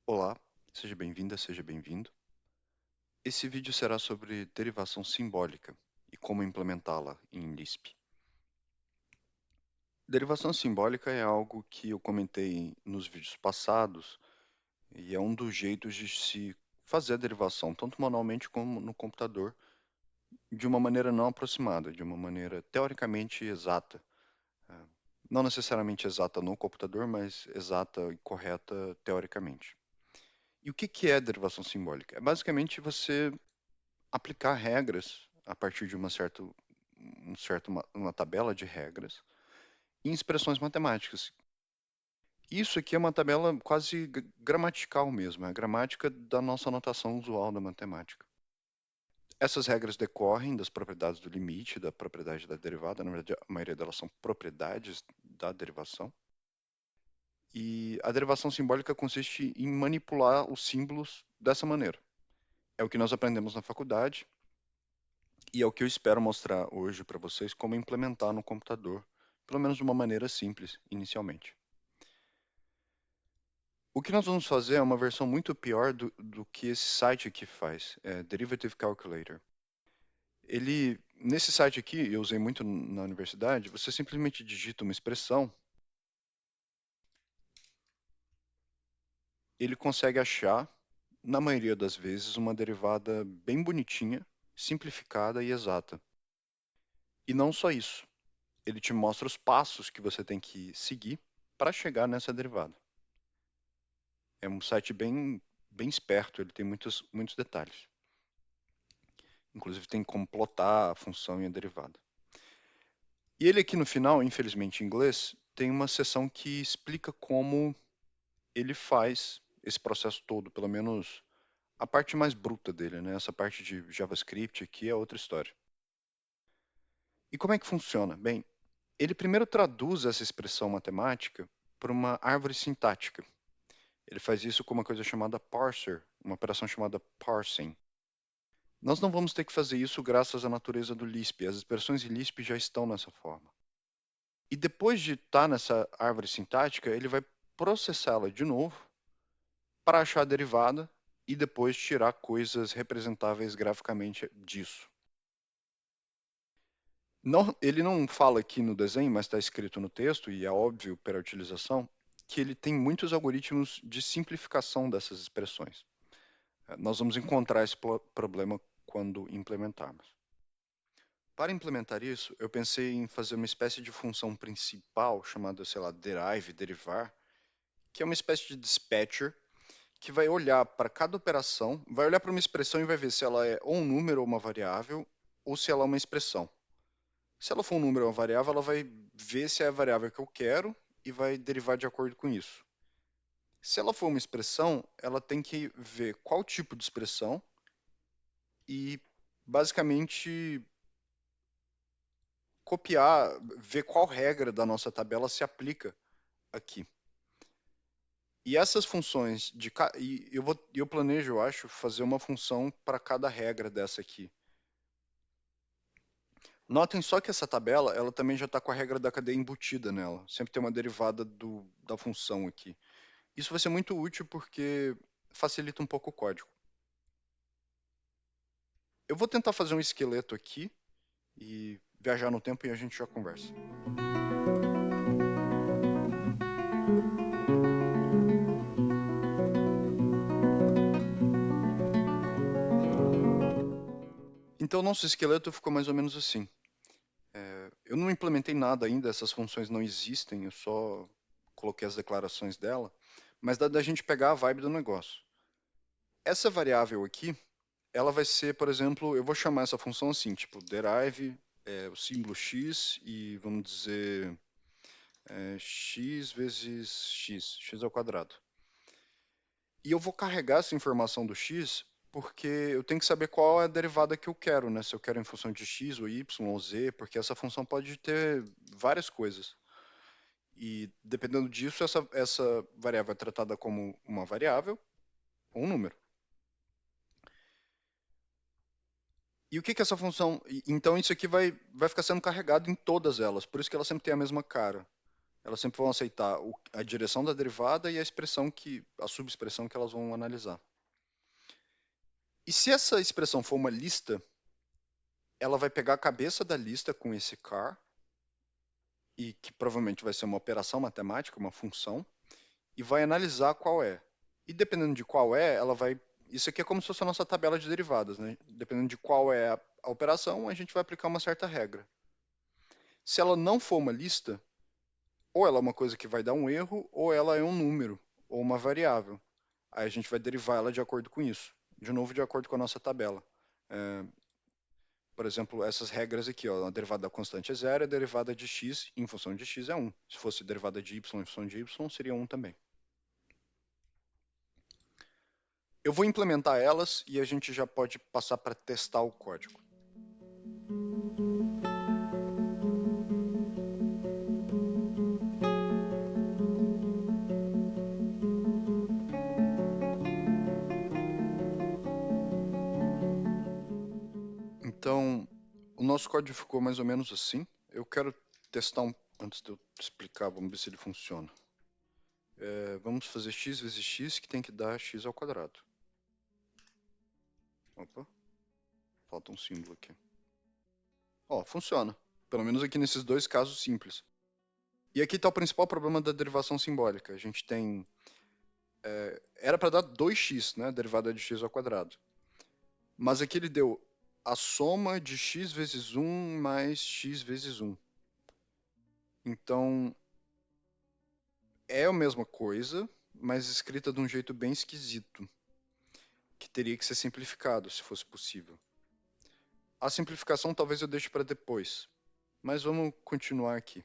Olá, seja bem-vinda, seja bem-vindo. Esse vídeo será sobre derivação simbólica e como implementá-la em Lisp. Derivação simbólica é algo que eu comentei nos vídeos passados e é um dos jeitos de se fazer a derivação, tanto manualmente como no computador, de uma maneira não aproximada, de uma maneira teoricamente exata. Não necessariamente exata no computador, mas exata e correta teoricamente. E o que é derivação simbólica? É basicamente você aplicar regras a partir de uma tabela de regras em expressões matemáticas. Isso aqui é uma tabela quase gramatical mesmo, é a gramática da nossa notação usual da matemática. Essas regras decorrem das propriedades do limite, da propriedade da derivada, na verdade a maioria delas são propriedades da derivação. E a derivação simbólica consiste em manipular os símbolos dessa maneira. É o que nós aprendemos na faculdade, e é o que eu espero mostrar hoje para vocês como implementar no computador, pelo menos de uma maneira simples, inicialmente. O que nós vamos fazer é uma versão muito pior do que esse site aqui faz, Derivative Calculator. Nesse site aqui, eu usei muito na universidade, você simplesmente digita uma expressão, ele consegue achar, na maioria das vezes, uma derivada bem bonitinha, simplificada e exata. E não só isso, ele te mostra os passos que você tem que seguir para chegar nessa derivada. É um site bem esperto, ele tem muitos detalhes. Inclusive tem como plotar a função e a derivada. E ele aqui no final, infelizmente em inglês, tem uma seção que explica como ele faz esse processo todo, pelo menos a parte mais bruta dele, né? Essa parte de JavaScript aqui é outra história. E como é que funciona? Bem, ele primeiro traduz essa expressão matemática para uma árvore sintática. Ele faz isso com uma coisa chamada parser, uma operação chamada parsing. Nós não vamos ter que fazer isso graças à natureza do Lisp. As expressões em Lisp já estão nessa forma. E depois de estar nessa árvore sintática, ele vai processá-la de novo para achar a derivada e depois tirar coisas representáveis graficamente disso. Ele não fala aqui no desenho, mas está escrito no texto, e é óbvio pela utilização, que ele tem muitos algoritmos de simplificação dessas expressões. Nós vamos encontrar esse problema quando implementarmos. Para implementar isso, eu pensei em fazer uma espécie de função principal chamada, sei lá, derive, derivar, que é uma espécie de dispatcher que vai olhar para cada operação, vai olhar para uma expressão e vai ver se ela é ou um número ou uma variável, ou se ela é uma expressão. Se ela for um número ou uma variável, ela vai ver se é a variável que eu quero e vai derivar de acordo com isso. Se ela for uma expressão, ela tem que ver qual tipo de expressão e basicamente copiar, ver qual regra da nossa tabela se aplica aqui. E essas funções eu planejo, eu acho, fazer uma função para cada regra dessa aqui. Notem só que essa tabela, ela também já está com a regra da cadeia embutida nela. Sempre tem uma derivada da função aqui. Isso vai ser muito útil porque facilita um pouco o código. Eu vou tentar fazer um esqueleto aqui e viajar no tempo e a gente já conversa. Então, nosso esqueleto ficou mais ou menos assim. Eu não implementei nada ainda, essas funções não existem, eu só coloquei as declarações dela, mas dá da gente pegar a vibe do negócio. Essa variável aqui, ela vai ser, por exemplo, eu vou chamar essa função assim, tipo derive, o símbolo x e vamos dizer x vezes x ao quadrado. E eu vou carregar essa informação do x porque eu tenho que saber qual é a derivada que eu quero, né? Se eu quero em função de x ou y ou z, porque essa função pode ter várias coisas. E dependendo disso, essa variável é tratada como uma variável ou um número. E o que essa função... Então isso aqui vai ficar sendo carregado em todas elas, por isso que ela sempre tem a mesma cara. Elas sempre vão aceitar a direção da derivada e a subexpressão que elas vão analisar. E se essa expressão for uma lista, ela vai pegar a cabeça da lista com esse char, e que provavelmente vai ser uma operação matemática, uma função, e vai analisar qual é. E dependendo de qual é, ela vai. Isso aqui é como se fosse a nossa tabela de derivadas, né? Dependendo de qual é a operação, a gente vai aplicar uma certa regra. Se ela não for uma lista, ou ela é uma coisa que vai dar um erro, ou ela é um número, ou uma variável. Aí a gente vai derivar ela de acordo com isso. De novo, de acordo com a nossa tabela. É, por exemplo, essas regras aqui, ó, a derivada da constante é zero, a derivada de x em função de x é 1. Se fosse derivada de y em função de y, seria 1 também. Eu vou implementar elas e a gente já pode passar para testar o código. Então, o nosso código ficou mais ou menos assim. Eu quero testar antes de eu explicar, vamos ver se ele funciona. Vamos fazer x vezes x, que tem que dar x ao quadrado. Opa, falta um símbolo aqui. Ó, funciona. Pelo menos aqui nesses dois casos simples. E aqui está o principal problema da derivação simbólica. A gente tem... era para dar 2x, né? Derivada de x ao quadrado. Mas aqui ele deu a soma de x vezes 1 mais x vezes 1. Então, é a mesma coisa, mas escrita de um jeito bem esquisito, que teria que ser simplificado, se fosse possível. A simplificação talvez eu deixe para depois, mas vamos continuar aqui.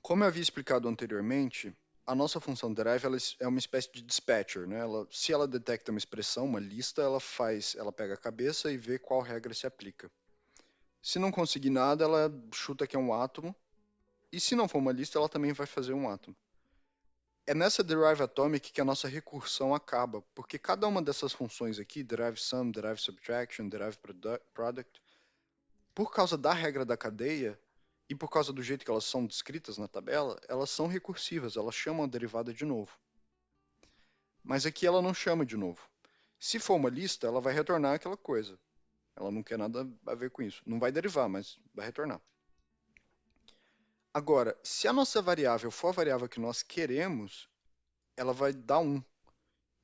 Como eu havia explicado anteriormente, a nossa função derive é uma espécie de dispatcher, né? Se ela detecta uma expressão, uma lista, ela pega a cabeça e vê qual regra se aplica. Se não conseguir nada, ela chuta que é um átomo, e se não for uma lista, ela também vai fazer um átomo. É nessa derive atomic que a nossa recursão acaba, porque cada uma dessas funções aqui, derive sum, derive subtraction, derive product, por causa da regra da cadeia, e por causa do jeito que elas são descritas na tabela, elas são recursivas, elas chamam a derivada de novo. Mas aqui ela não chama de novo. Se for uma lista, ela vai retornar aquela coisa. Ela não quer nada a ver com isso. Não vai derivar, mas vai retornar. Agora, se a nossa variável for a variável que nós queremos, ela vai dar 1.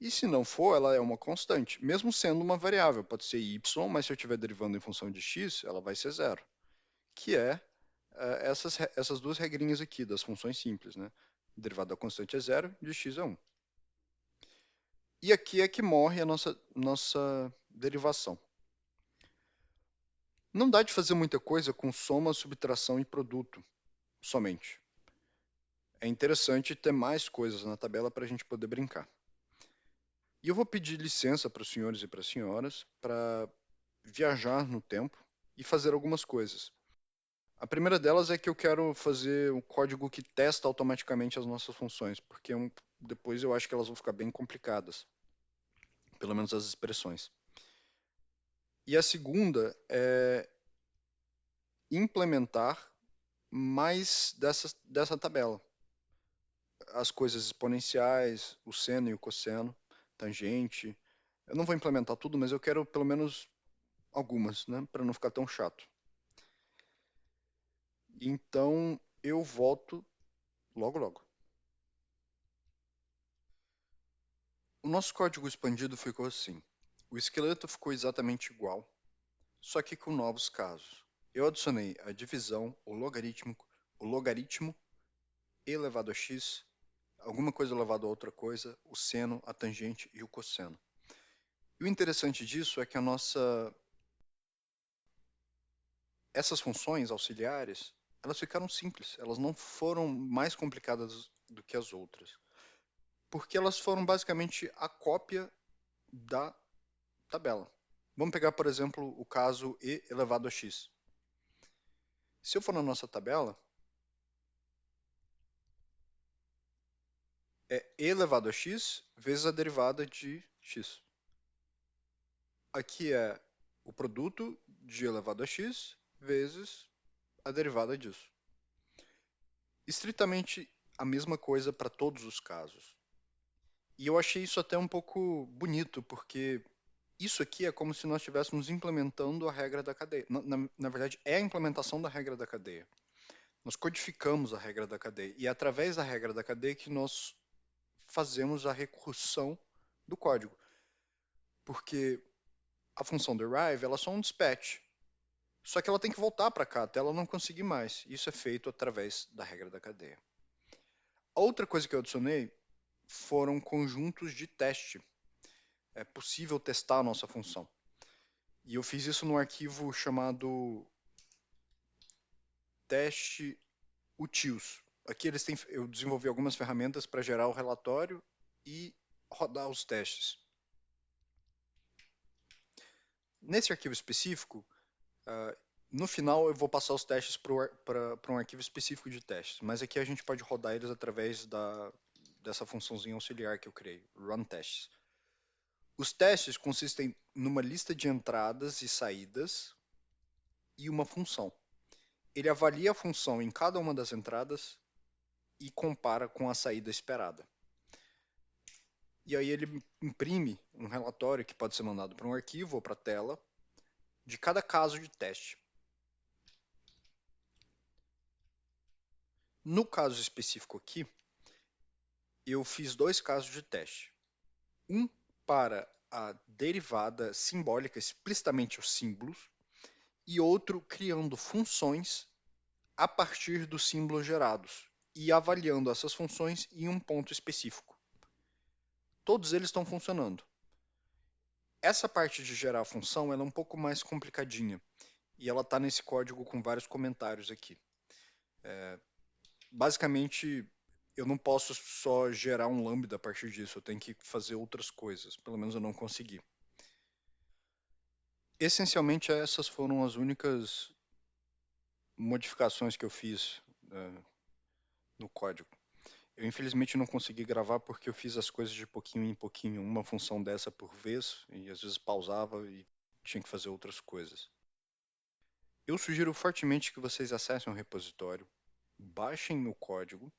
E se não for, ela é uma constante, mesmo sendo uma variável. Pode ser y, mas se eu estiver derivando em função de x, ela vai ser 0. Que é essas duas regrinhas aqui das funções simples, né? Derivada da constante é 0, de x é 1. E aqui é que morre a nossa derivação. Não dá de fazer muita coisa com soma, subtração e produto, somente. É interessante ter mais coisas na tabela para a gente poder brincar. E eu vou pedir licença para os senhores e para as senhoras para viajar no tempo e fazer algumas coisas. A primeira delas é que eu quero fazer um código que testa automaticamente as nossas funções, porque depois eu acho que elas vão ficar bem complicadas, pelo menos as expressões. E a segunda é implementar mais dessa tabela. As coisas exponenciais, o seno e o cosseno, tangente. Eu não vou implementar tudo, mas eu quero pelo menos algumas, né, para não ficar tão chato. Então eu volto logo logo. O nosso código expandido ficou assim. O esqueleto ficou exatamente igual, só que com novos casos. Eu adicionei a divisão, o logaritmo elevado a x, alguma coisa elevado a outra coisa, o seno, a tangente e o cosseno. E o interessante disso é que essas funções auxiliares, elas ficaram simples, elas não foram mais complicadas do que as outras, porque elas foram basicamente a cópia da tabela. Vamos pegar, por exemplo, o caso e elevado a x. Se eu for na nossa tabela, é e elevado a x vezes a derivada de x. Aqui é o produto de elevado a x vezes a derivada disso. estritamente a mesma coisa para todos os casos. E eu achei isso até um pouco bonito, porque isso aqui é como se nós estivéssemos implementando a regra da cadeia. Na verdade, é a implementação da regra da cadeia. Nós codificamos a regra da cadeia. E é através da regra da cadeia que nós fazemos a recursão do código. Porque a função derive ela é só um dispatch. Só que ela tem que voltar para cá até ela não conseguir mais. Isso é feito através da regra da cadeia. A outra coisa que eu adicionei foram conjuntos de teste. É possível testar a nossa função. E eu fiz isso num arquivo chamado teste utils. Aqui eu desenvolvi algumas ferramentas para gerar o relatório e rodar os testes. Nesse arquivo específico, no final eu vou passar os testes para um arquivo específico de testes, mas aqui a gente pode rodar eles através dessa funçãozinha auxiliar que eu criei, run testes. Os testes consistem numa lista de entradas e saídas e uma função. Ele avalia a função em cada uma das entradas e compara com a saída esperada. E aí ele imprime um relatório que pode ser mandado para um arquivo ou para a tela de cada caso de teste. No caso específico aqui, eu fiz dois casos de teste. Um para a derivada simbólica, explicitamente os símbolos, e outro criando funções a partir dos símbolos gerados e avaliando essas funções em um ponto específico. Todos eles estão funcionando. Essa parte de gerar a função ela é um pouco mais complicadinha e ela está nesse código com vários comentários aqui. Basicamente, eu não posso só gerar um lambda a partir disso, eu tenho que fazer outras coisas, pelo menos eu não consegui. Essencialmente, essas foram as únicas modificações que eu fiz no código. Eu infelizmente não consegui gravar porque eu fiz as coisas de pouquinho em pouquinho, uma função dessa por vez, e às vezes pausava e tinha que fazer outras coisas. Eu sugiro fortemente que vocês acessem o repositório, baixem o código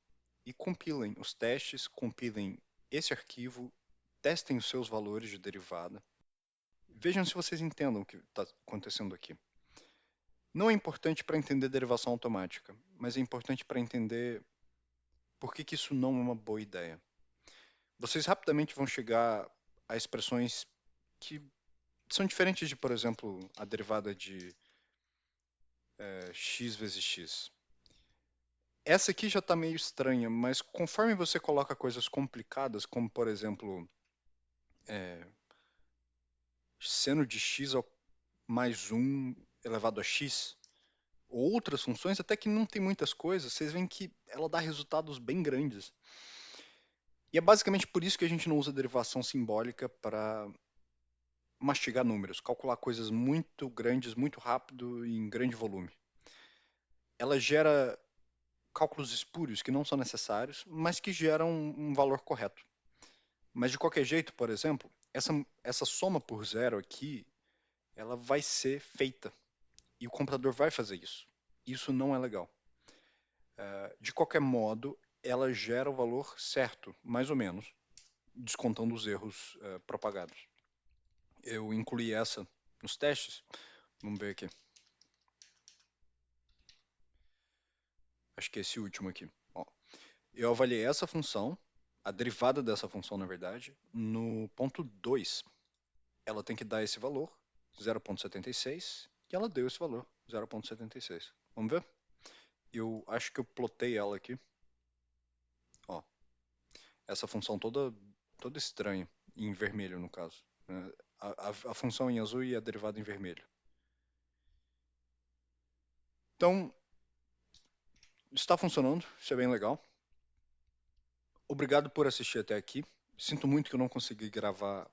e compilem os testes, compilem esse arquivo, testem os seus valores de derivada. Vejam se vocês entendam o que está acontecendo aqui. Não é importante para entender derivação automática, mas é importante para entender por que isso não é uma boa ideia. Vocês rapidamente vão chegar a expressões que são diferentes de, por exemplo, a derivada de x vezes x. Essa aqui já está meio estranha, mas conforme você coloca coisas complicadas, como por exemplo, seno de x mais 1 elevado a x, ou outras funções, até que não tem muitas coisas, vocês veem que ela dá resultados bem grandes. E é basicamente por isso que a gente não usa derivação simbólica para mastigar números, calcular coisas muito grandes, muito rápido e em grande volume. Ela gera cálculos espúrios que não são necessários, mas que geram um valor correto. Mas de qualquer jeito, por exemplo, essa soma por zero aqui, ela vai ser feita. E o computador vai fazer isso. Isso não é legal. De qualquer modo, ela gera o valor certo, mais ou menos, descontando os erros propagados. Eu incluí essa nos testes. Vamos ver aqui. Acho que é esse último aqui. Ó, eu avaliei essa função, a derivada dessa função, na verdade, no ponto 2. Ela tem que dar esse valor, 0,76, e ela deu esse valor, 0,76. Vamos ver? Eu acho que eu plotei ela aqui. Ó, essa função toda estranha, em vermelho no caso. A função em azul e a derivada em vermelho. Então, está funcionando, isso é bem legal. Obrigado por assistir até aqui. Sinto muito que eu não consegui gravar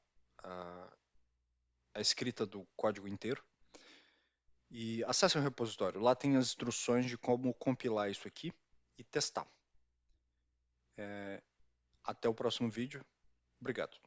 a escrita do código inteiro. E acesse o repositório. Lá tem as instruções de como compilar isso aqui e testar. Até o próximo vídeo. Obrigado.